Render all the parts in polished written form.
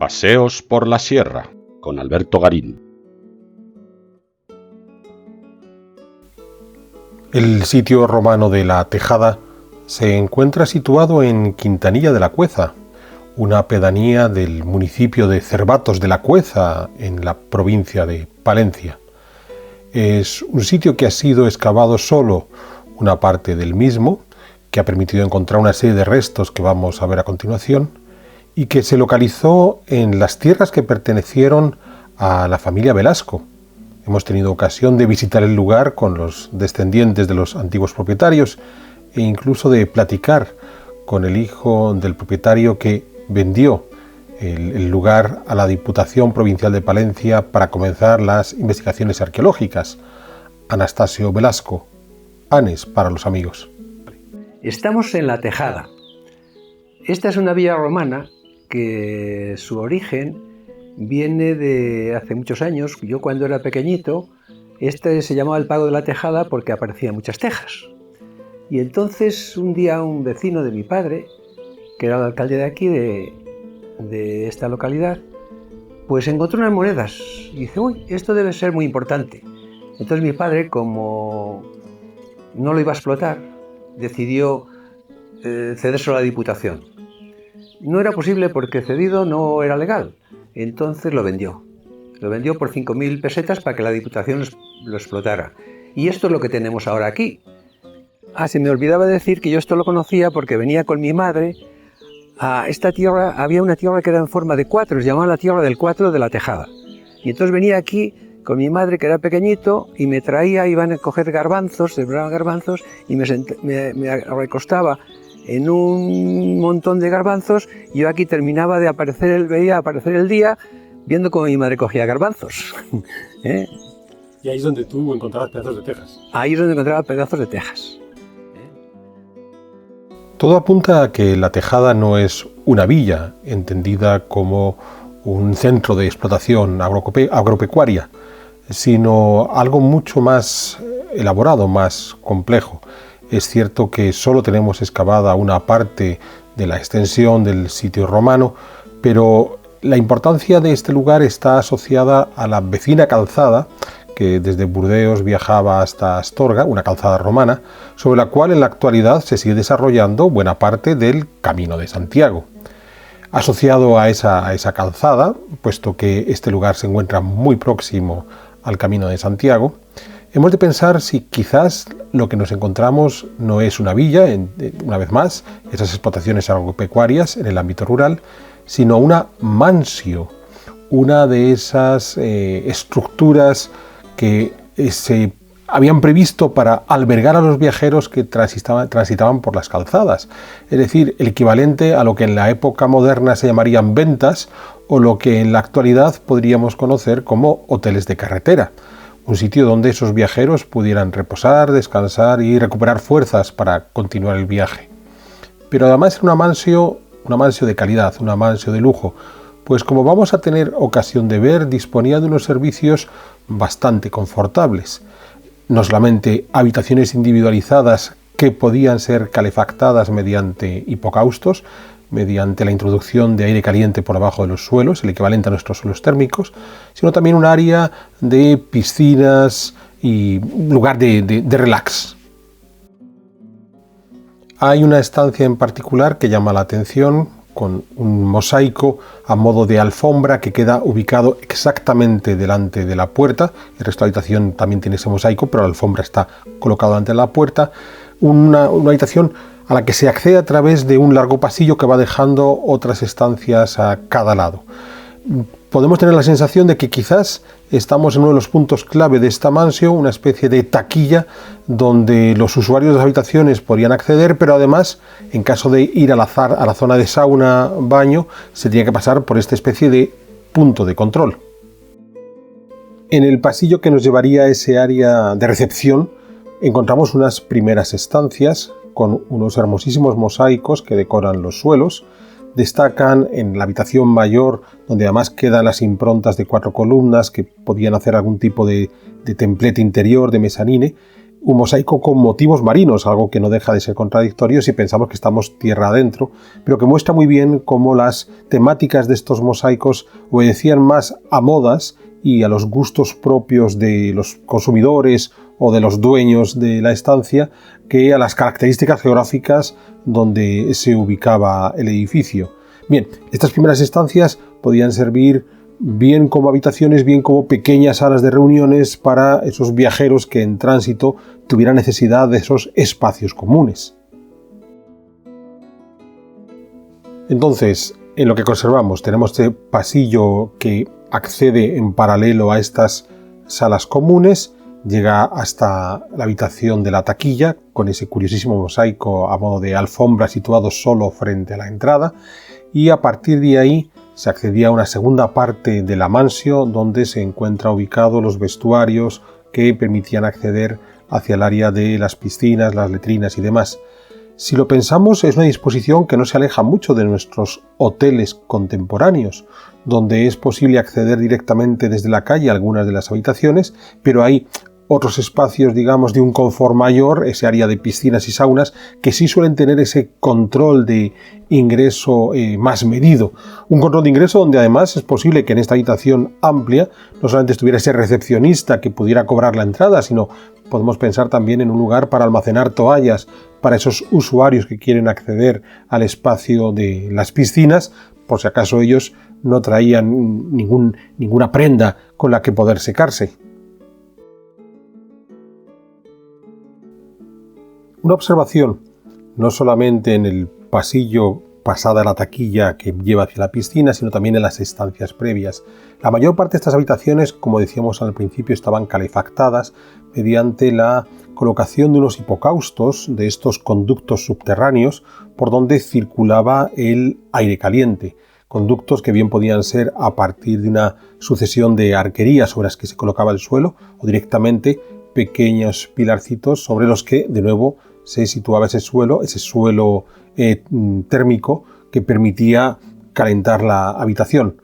Paseos por la Sierra, con Alberto Garín. El sitio romano de La Tejada se encuentra situado en Quintanilla de la Cueza, una pedanía del municipio de Cervatos de la Cueza, en la provincia de Palencia. Es un sitio que ha sido excavado solo una parte del mismo, que ha permitido encontrar una serie de restos que vamos a ver a continuación, y que se localizó en las tierras que pertenecieron a la familia Velasco. Hemos tenido ocasión de visitar el lugar con los descendientes de los antiguos propietarios e incluso de platicar con el hijo del propietario que vendió el lugar a la Diputación Provincial de Palencia para comenzar las investigaciones arqueológicas. Anastasio Velasco, Anes para los amigos. Estamos en La Tejada. Esta es una villa romana que su origen viene de hace muchos años. Yo cuando era pequeñito, este se llamaba el Pago de la Tejada porque aparecían muchas tejas. Y entonces un día un vecino de mi padre, que era el alcalde de aquí, de esta localidad, pues encontró unas monedas y dice, uy, esto debe ser muy importante. Entonces mi padre, como no lo iba a explotar, decidió cedérselo a la Diputación. No era posible porque cedido no era legal, entonces lo vendió. Lo vendió por 5.000 pesetas para que la Diputación lo explotara. Y esto es lo que tenemos ahora aquí. Se me olvidaba decir que yo esto lo conocía porque venía con mi madre a esta tierra. Había una tierra que era en forma de cuatro, se llamaba la tierra del cuatro de La Tejada. Y entonces venía aquí con mi madre, que era pequeñito, y me traía, iban a coger garbanzos, sembraban garbanzos, y me recostaba en un montón de garbanzos, y yo aquí terminaba de veía aparecer el día, viendo cómo mi madre cogía garbanzos. Y ahí es donde tú encontrabas pedazos de tejas. Ahí es donde encontraba pedazos de tejas. Todo apunta a que La Tejada no es una villa, entendida como un centro de explotación agropecuaria, sino algo mucho más elaborado, más complejo. Es cierto que solo tenemos excavada una parte de la extensión del sitio romano, pero la importancia de este lugar está asociada a la vecina calzada que desde Burdeos viajaba hasta Astorga, una calzada romana, sobre la cual en la actualidad se sigue desarrollando buena parte del Camino de Santiago. Asociado a esa calzada, puesto que este lugar se encuentra muy próximo al Camino de Santiago, hemos de pensar si quizás lo que nos encontramos no es una villa, una vez más, esas explotaciones agropecuarias en el ámbito rural, sino una mansio, una de esas estructuras que se habían previsto para albergar a los viajeros que transitaban por las calzadas, es decir, el equivalente a lo que en la época moderna se llamarían ventas o lo que en la actualidad podríamos conocer como hoteles de carretera, un sitio donde esos viajeros pudieran reposar, descansar y recuperar fuerzas para continuar el viaje. Pero además era una mansio de calidad, una mansio de lujo, pues como vamos a tener ocasión de ver, disponía de unos servicios bastante confortables. No solamente habitaciones individualizadas que podían ser calefactadas mediante hipocaustos, mediante la introducción de aire caliente por abajo de los suelos, el equivalente a nuestros suelos térmicos, sino también un área de piscinas y lugar de relax. Hay una estancia en particular que llama la atención, con un mosaico a modo de alfombra que queda ubicado exactamente delante de la puerta. El resto de la habitación también tiene ese mosaico, pero la alfombra está colocada delante de la puerta. Una habitación a la que se accede a través de un largo pasillo que va dejando otras estancias a cada lado. Podemos tener la sensación de que quizás estamos en uno de los puntos clave de esta mansio, una especie de taquilla donde los usuarios de las habitaciones podrían acceder, pero además, en caso de ir a la zona de sauna, baño, se tenía que pasar por esta especie de punto de control. En el pasillo que nos llevaría a ese área de recepción, encontramos unas primeras estancias con unos hermosísimos mosaicos que decoran los suelos. Destacan en la habitación mayor, donde además quedan las improntas de 4 columnas que podían hacer algún tipo de templete interior, de mezanine, un mosaico con motivos marinos, algo que no deja de ser contradictorio si pensamos que estamos tierra adentro, pero que muestra muy bien cómo las temáticas de estos mosaicos obedecían más a modas y a los gustos propios de los consumidores o de los dueños de la estancia que a las características geográficas donde se ubicaba el edificio. Bien, estas primeras estancias podían servir bien como habitaciones, bien como pequeñas salas de reuniones para esos viajeros que en tránsito tuvieran necesidad de esos espacios comunes. Entonces, en lo que conservamos tenemos este pasillo que accede en paralelo a estas salas comunes, llega hasta la habitación de la taquilla, con ese curiosísimo mosaico a modo de alfombra situado solo frente a la entrada, y a partir de ahí se accedía a una segunda parte de la mansio donde se encuentran ubicados los vestuarios que permitían acceder hacia el área de las piscinas, las letrinas y demás. Si lo pensamos, es una disposición que no se aleja mucho de nuestros hoteles contemporáneos, donde es posible acceder directamente desde la calle a algunas de las habitaciones, pero hay otros espacios, digamos, de un confort mayor, ese área de piscinas y saunas, que sí suelen tener ese control de ingreso más medido. Un control de ingreso donde además es posible que en esta habitación amplia no solamente estuviera ese recepcionista que pudiera cobrar la entrada, sino podemos pensar también en un lugar para almacenar toallas para esos usuarios que quieren acceder al espacio de las piscinas, por si acaso ellos no traían ninguna prenda con la que poder secarse. Una observación, no solamente en el pasillo pasada la taquilla que lleva hacia la piscina, sino también en las estancias previas. La mayor parte de estas habitaciones, como decíamos al principio, estaban calefactadas mediante la colocación de unos hipocaustos, de estos conductos subterráneos, por donde circulaba el aire caliente. Conductos que bien podían ser a partir de una sucesión de arquerías sobre las que se colocaba el suelo, o directamente pequeños pilarcitos sobre los que, de nuevo, se situaba ese suelo térmico que permitía calentar la habitación.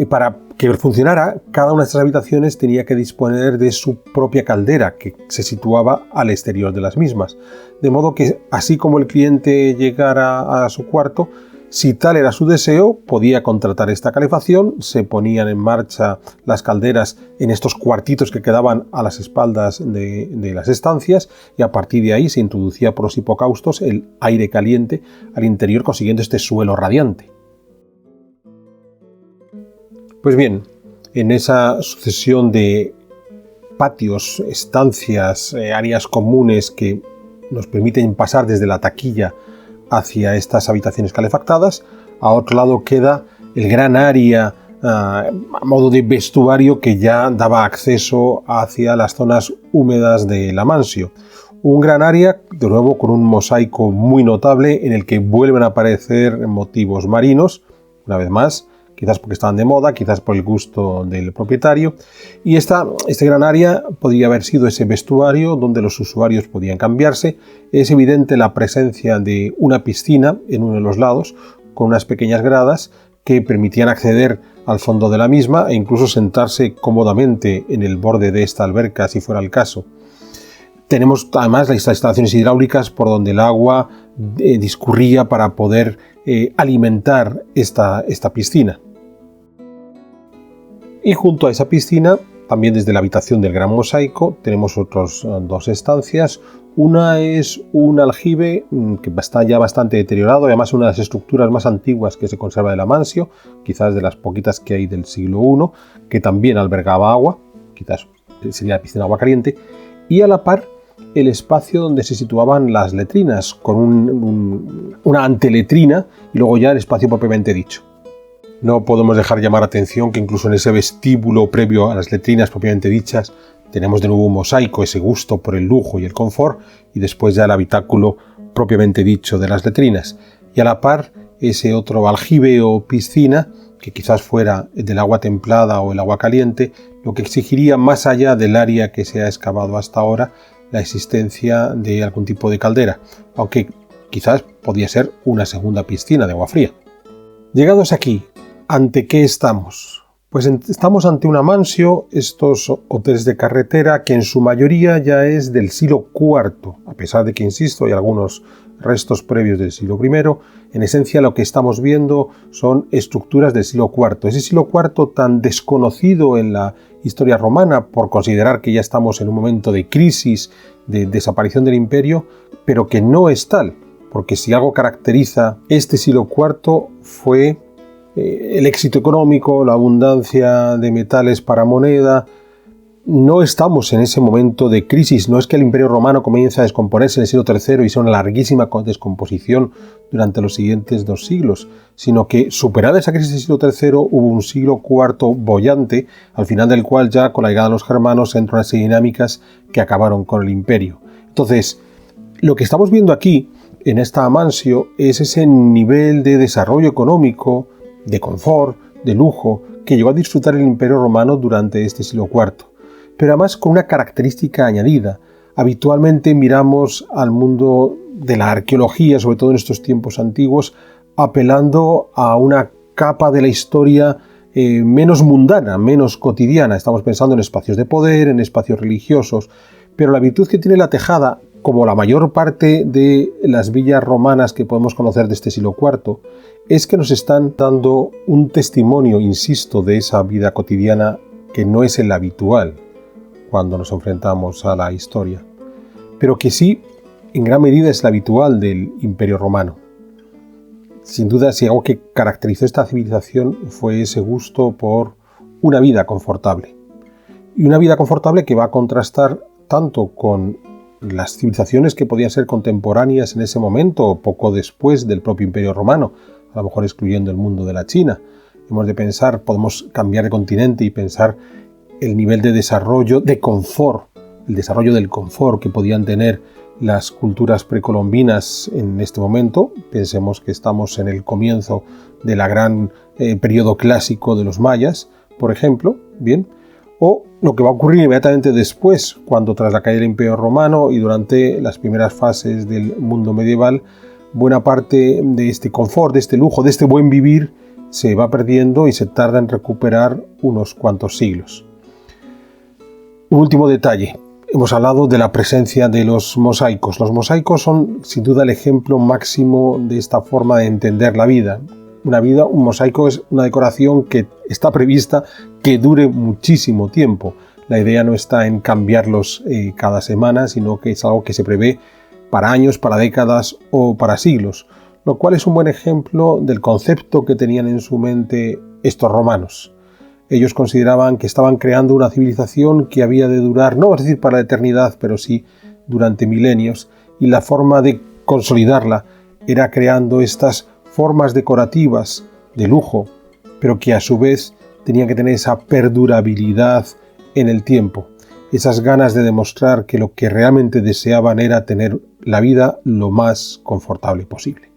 Para que funcionara, cada una de estas habitaciones tenía que disponer de su propia caldera, que se situaba al exterior de las mismas. De modo que, así como el cliente llegara a su cuarto, si tal era su deseo, podía contratar esta calefacción, se ponían en marcha las calderas en estos cuartitos que quedaban a las espaldas de las estancias, y a partir de ahí se introducía por los hipocaustos el aire caliente al interior, consiguiendo este suelo radiante. Pues bien, en esa sucesión de patios, estancias, áreas comunes que nos permiten pasar desde la taquilla hacia estas habitaciones calefactadas, a otro lado queda el gran área a modo de vestuario que ya daba acceso hacia las zonas húmedas de la mansio. Un gran área, de nuevo, con un mosaico muy notable en el que vuelven a aparecer motivos marinos, una vez más, quizás porque estaban de moda, quizás por el gusto del propietario. Y este gran área podría haber sido ese vestuario donde los usuarios podían cambiarse. Es evidente la presencia de una piscina en uno de los lados, con unas pequeñas gradas que permitían acceder al fondo de la misma e incluso sentarse cómodamente en el borde de esta alberca si fuera el caso. Tenemos además las instalaciones hidráulicas por donde el agua discurría para poder alimentar esta piscina. Y junto a esa piscina, también desde la habitación del gran mosaico, tenemos otras dos estancias. Una es un aljibe que está ya bastante deteriorado, además una de las estructuras más antiguas que se conserva de la mansio, quizás de las poquitas que hay del siglo I, que también albergaba agua, quizás sería la piscina de agua caliente, y a la par el espacio donde se situaban las letrinas, con una anteletrina y luego ya el espacio propiamente dicho. No podemos dejar llamar atención que incluso en ese vestíbulo previo a las letrinas propiamente dichas tenemos de nuevo un mosaico, ese gusto por el lujo y el confort, y después ya el habitáculo propiamente dicho de las letrinas. Y a la par ese otro aljibe o piscina, que quizás fuera del agua templada o el agua caliente, lo que exigiría más allá del área que se ha excavado hasta ahora la existencia de algún tipo de caldera, aunque quizás podía ser una segunda piscina de agua fría. Llegados aquí, ¿ante qué estamos? Pues estamos ante un Amancio, estos hoteles de carretera, que en su mayoría ya es del siglo IV, a pesar de que, insisto, hay algunos restos previos del siglo I. En esencia, lo que estamos viendo son estructuras del siglo IV. Ese siglo IV tan desconocido en la historia romana por considerar que ya estamos en un momento de crisis, de desaparición del imperio, pero que no es tal, porque si algo caracteriza este siglo IV fue el éxito económico, la abundancia de metales para moneda. No estamos en ese momento de crisis, no es que el Imperio Romano comience a descomponerse en el siglo III y sea una larguísima descomposición durante los siguientes 2 siglos, sino que superada esa crisis del siglo III hubo un siglo IV boyante, al final del cual ya con la llegada de los germanos entran unas dinámicas que acabaron con el imperio. Entonces, lo que estamos viendo aquí, en esta Amancio, es ese nivel de desarrollo económico, de confort, de lujo, que llegó a disfrutar el Imperio Romano durante este siglo IV. Pero además con una característica añadida. Habitualmente miramos al mundo de la arqueología, sobre todo en estos tiempos antiguos, apelando a una capa de la historia menos mundana, menos cotidiana. Estamos pensando en espacios de poder, en espacios religiosos, pero la virtud que tiene la Tejada, como la mayor parte de las villas romanas que podemos conocer de este siglo IV, es que nos están dando un testimonio, insisto, de esa vida cotidiana que no es el habitual cuando nos enfrentamos a la historia, pero que sí, en gran medida, es el habitual del Imperio Romano. Sin duda, si algo que caracterizó esta civilización fue ese gusto por una vida confortable. Y una vida confortable que va a contrastar tanto con las civilizaciones que podían ser contemporáneas en ese momento o poco después del propio Imperio Romano, a lo mejor excluyendo el mundo de la China. Hemos de pensar, podemos cambiar de continente y pensar el nivel de desarrollo de confort, el desarrollo del confort que podían tener las culturas precolombinas en este momento. Pensemos que estamos en el comienzo de la gran periodo clásico de los mayas, por ejemplo, bien, o lo que va a ocurrir inmediatamente después, cuando tras la caída del Imperio Romano y durante las primeras fases del mundo medieval, buena parte de este confort, de este lujo, de este buen vivir, se va perdiendo y se tarda en recuperar unos cuantos siglos. Un último detalle. Hemos hablado de la presencia de los mosaicos. Los mosaicos son sin duda el ejemplo máximo de esta forma de entender la vida. Un mosaico es una decoración que está prevista que dure muchísimo tiempo. La idea no está en cambiarlos cada semana, sino que es algo que se prevé para años, para décadas o para siglos, lo cual es un buen ejemplo del concepto que tenían en su mente estos romanos. Ellos consideraban que estaban creando una civilización que había de durar, no vamos a decir para la eternidad, pero sí durante milenios, y la forma de consolidarla era creando estas formas decorativas de lujo, pero que a su vez tenían que tener esa perdurabilidad en el tiempo, esas ganas de demostrar que lo que realmente deseaban era tener la vida lo más confortable posible.